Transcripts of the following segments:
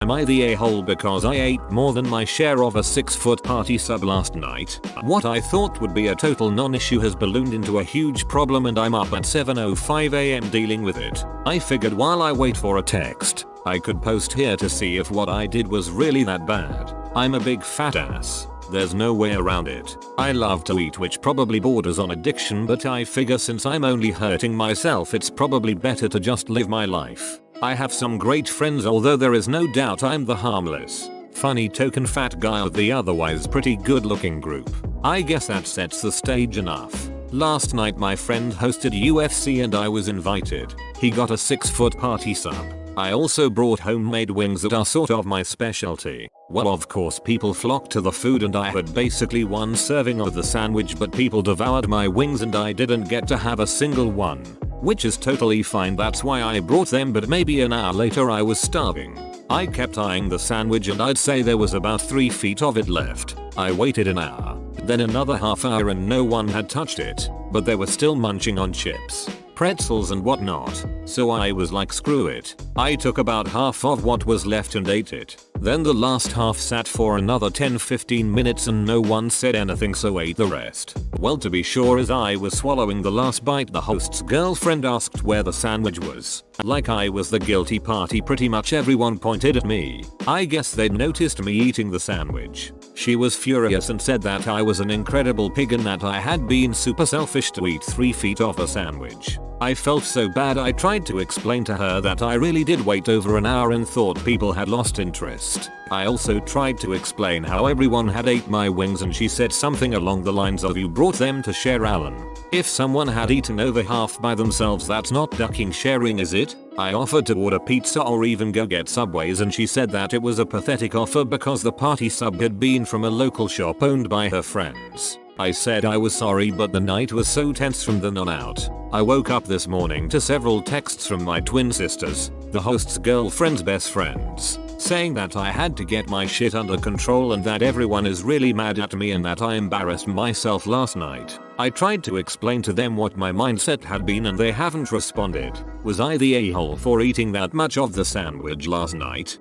Am I the a-hole because I ate more than my share of a 6-foot party sub last night? What I thought would be a total non-issue has ballooned into a huge problem and I'm up at 7:05 AM dealing with it. I figured while I wait for a text, I could post here to see if what I did was really that bad. I'm a big fat ass. There's no way around it. I love to eat, which probably borders on addiction, but I figure since I'm only hurting myself it's probably better to just live my life. I have some great friends, although there is no doubt I'm the harmless, funny token fat guy of the otherwise pretty good looking group. I guess that sets the stage enough. Last night my friend hosted UFC and I was invited. He got a 6-foot party sub. I also brought homemade wings that are sort of my specialty. Well, of course people flocked to the food and I had basically one serving of the sandwich, but people devoured my wings and I didn't get to have a single one. Which is totally fine, that's why I brought them, but maybe an hour later I was starving. I kept eyeing the sandwich and I'd say there was about 3 feet of it left. I waited an hour, then another half hour and no one had touched it, but they were still munching on chips, pretzels and whatnot, so I was like screw it. I took about half of what was left and ate it. Then the last half sat for another 10-15 minutes and no one said anything, so ate the rest. Well, to be sure, as I was swallowing the last bite the host's girlfriend asked where the sandwich was. Like I was the guilty party, pretty much everyone pointed at me. I guess they'd noticed me eating the sandwich. She was furious and said that I was an incredible pig and that I had been super selfish to eat 3 feet of a sandwich. I felt so bad. I tried to explain to her that I really did wait over an hour and thought people had lost interest. I also tried to explain how everyone had ate my wings and she said something along the lines of, "You brought them to share, Alan. If someone had eaten over half by themselves, that's not ducking sharing, is it?" I offered to order pizza or even go get Subways and she said that it was a pathetic offer because the party sub had been from a local shop owned by her friends. I said I was sorry, but the night was so tense from then on out. I woke up this morning to several texts from my twin sisters, the host's girlfriend's best friends, saying that I had to get my shit under control and that everyone is really mad at me and that I embarrassed myself last night. I tried to explain to them what my mindset had been and they haven't responded. Was I the a-hole for eating that much of the sandwich last night?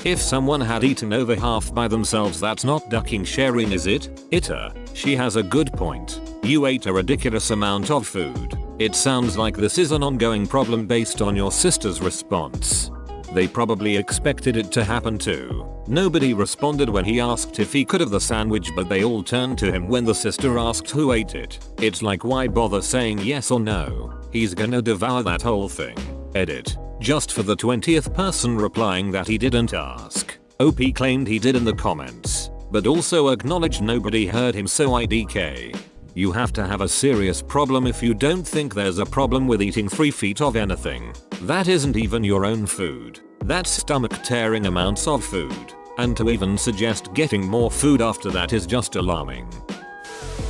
If someone had eaten over half by themselves, that's not ducking sharing, is it? AITA. She has a good point. You ate a ridiculous amount of food. It sounds like this is an ongoing problem based on your sister's response. They probably expected it to happen too. Nobody responded when he asked if he could have the sandwich, but they all turned to him when the sister asked who ate it. It's like, why bother saying yes or no? He's gonna devour that whole thing. Edit. Just for the 20th person replying that he didn't ask. OP claimed he did in the comments, but also acknowledged nobody heard him, so IDK. You have to have a serious problem if you don't think there's a problem with eating 3 feet of anything. That isn't even your own food. That's stomach tearing amounts of food. And to even suggest getting more food after that is just alarming.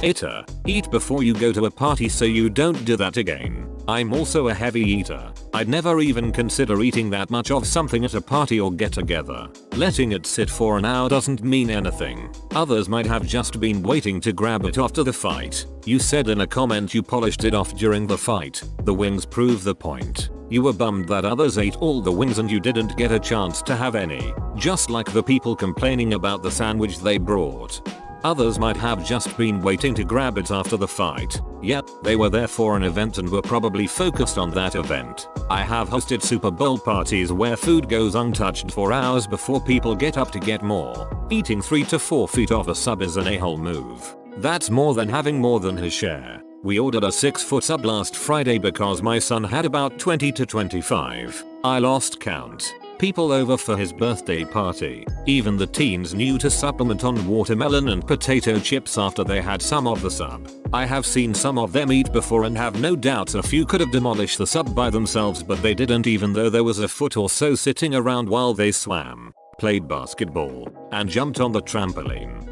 AITA. Eat before you go to a party so you don't do that again. I'm also a heavy eater. I'd never even consider eating that much of something at a party or get together. Letting it sit for an hour doesn't mean anything. Others might have just been waiting to grab it after the fight. You said in a comment you polished it off during the fight. The wings prove the point. You were bummed that others ate all the wings and you didn't get a chance to have any. Just like the people complaining about the sandwich they brought. Others might have just been waiting to grab it after the fight. Yep, they were there for an event and were probably focused on that event. I have hosted Super Bowl parties where food goes untouched for hours before people get up to get more. Eating 3 to 4 feet of a sub is an a-hole move. That's more than having more than his share. We ordered a 6-foot sub last Friday because my son had about 20 to 25. I lost count. People over for his birthday party. Even the teens knew to supplement on watermelon and potato chips after they had some of the sub. I have seen some of them eat before and have no doubt a few could have demolished the sub by themselves, but they didn't, even though there was a foot or so sitting around while they swam, played basketball, and jumped on the trampoline.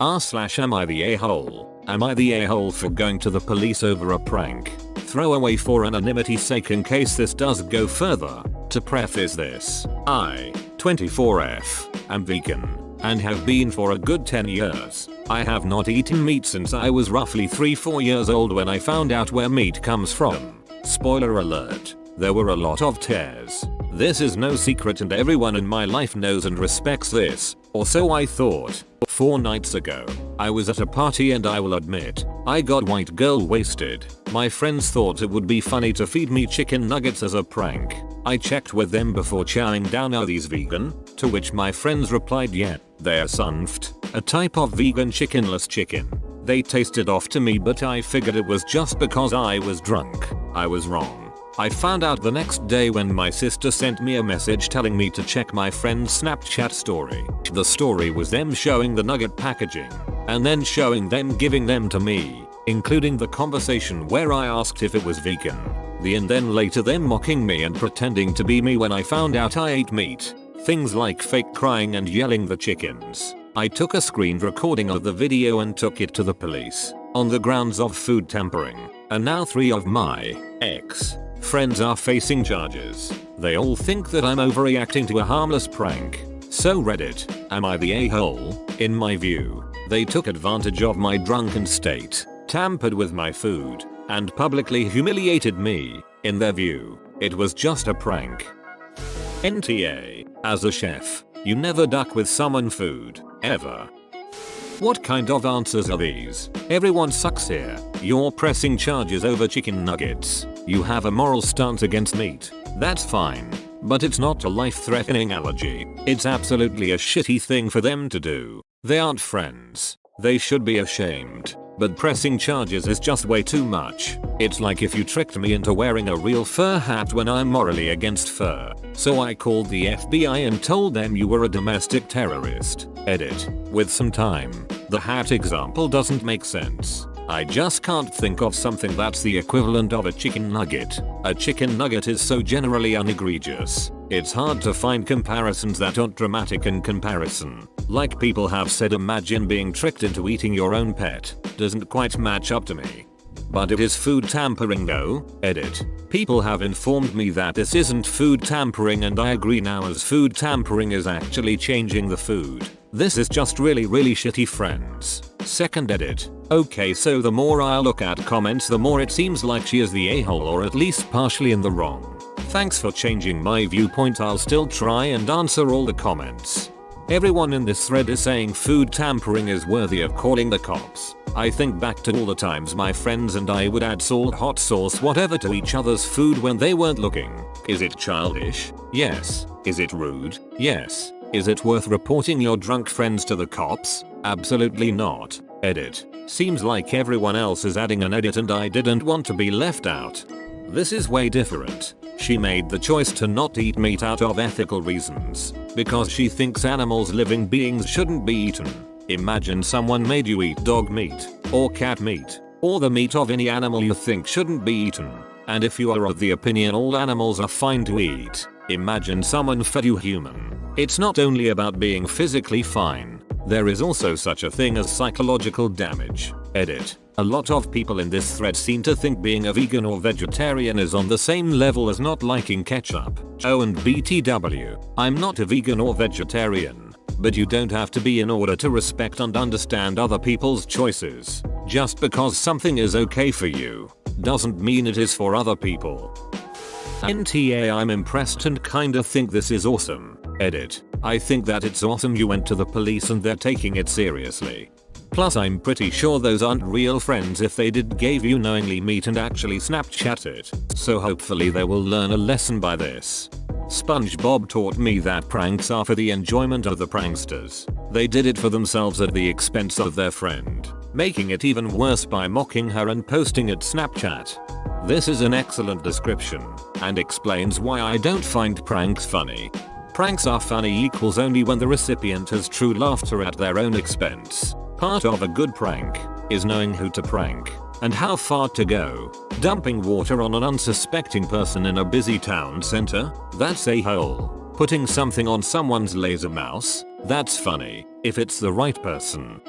Am I the a-hole? Am I the a-hole for going to the police over a prank? Throwaway for anonymity's sake in case this does go further. To preface this, I, 24F, am vegan, and have been for a good 10 years. I have not eaten meat since I was roughly 3-4 years old when I found out where meat comes from. Spoiler alert, there were a lot of tears. This is no secret and everyone in my life knows and respects this, or so I thought. 4 nights ago, I was at a party and I will admit, I got white girl wasted. My friends thought it would be funny to feed me chicken nuggets as a prank. I checked with them before chowing down, are these vegan? To which my friends replied, yeah, they're sunft, a type of vegan chickenless chicken. They tasted off to me but I figured it was just because I was drunk. I was wrong. I found out the next day when my sister sent me a message telling me to check my friend's Snapchat story. The story was them showing the nugget packaging, and then showing them giving them to me, including the conversation where I asked if it was vegan. And then later them mocking me and pretending to be me when I found out I ate meat. Things like fake crying and yelling the chickens. I took a screen recording of the video and took it to the police, on the grounds of food tampering, and now 3 of my ex-friends are facing charges. They all think that I'm overreacting to a harmless prank. So Reddit, am I the a-hole? In my view, they took advantage of my drunken state, tampered with my food, and publicly humiliated me. In their view, it was just a prank. NTA, as a chef, you never duck with someone food, ever. What kind of answers are these? Everyone sucks here. You're pressing charges over chicken nuggets. You have a moral stance against meat. That's fine. But it's not a life-threatening allergy. It's absolutely a shitty thing for them to do. They aren't friends. They should be ashamed. But pressing charges is just way too much. It's like if you tricked me into wearing a real fur hat when I'm morally against fur. So I called the FBI and told them you were a domestic terrorist. Edit. With some time. The hat example doesn't make sense. I just can't think of something that's the equivalent of a chicken nugget. A chicken nugget is so generally unegregious. It's hard to find comparisons that aren't dramatic in comparison. Like people have said, imagine being tricked into eating your own pet. Doesn't quite match up to me. But it is food tampering though. Edit. People have informed me that this isn't food tampering and I agree now, as food tampering is actually changing the food. This is just really shitty friends. Second edit. Okay, so the more I look at comments the more it seems like she is the a-hole, or at least partially in the wrong. Thanks for changing my viewpoint. I'll still try and answer all the comments. Everyone in this thread is saying food tampering is worthy of calling the cops. I think back to all the times my friends and I would add salt, hot sauce, whatever to each other's food when they weren't looking. Is it childish? Yes. Is it rude? Yes. Is it worth reporting your drunk friends to the cops? Absolutely not. Edit. Seems like everyone else is adding an edit and I didn't want to be left out. This is way different. She made the choice to not eat meat out of ethical reasons, because she thinks animals, living beings, shouldn't be eaten. Imagine someone made you eat dog meat, or cat meat, or the meat of any animal you think shouldn't be eaten. And if you are of the opinion all animals are fine to eat, imagine someone fed you human. It's not only about being physically fine. There is also such a thing as psychological damage. Edit. A lot of people in this thread seem to think being a vegan or vegetarian is on the same level as not liking ketchup. Oh, and BTW, I'm not a vegan or vegetarian. But you don't have to be in order to respect and understand other people's choices. Just because something is okay for you, doesn't mean it is for other people. NTA, I'm impressed and kinda think this is awesome. Edit. I think that it's awesome you went to the police and they're taking it seriously. Plus I'm pretty sure those aren't real friends if they did gave you knowingly meat and actually Snapchat it. So hopefully they will learn a lesson by this. SpongeBob taught me that pranks are for the enjoyment of the pranksters. They did it for themselves at the expense of their friend, making it even worse by mocking her and posting it Snapchat. This is an excellent description, and explains why I don't find pranks funny. Pranks are funny equals only when the recipient has true laughter at their own expense. Part of a good prank is knowing who to prank and how far to go. Dumping water on an unsuspecting person in a busy town center? That's a-hole. Putting something on someone's laser mouse? That's funny, if it's the right person.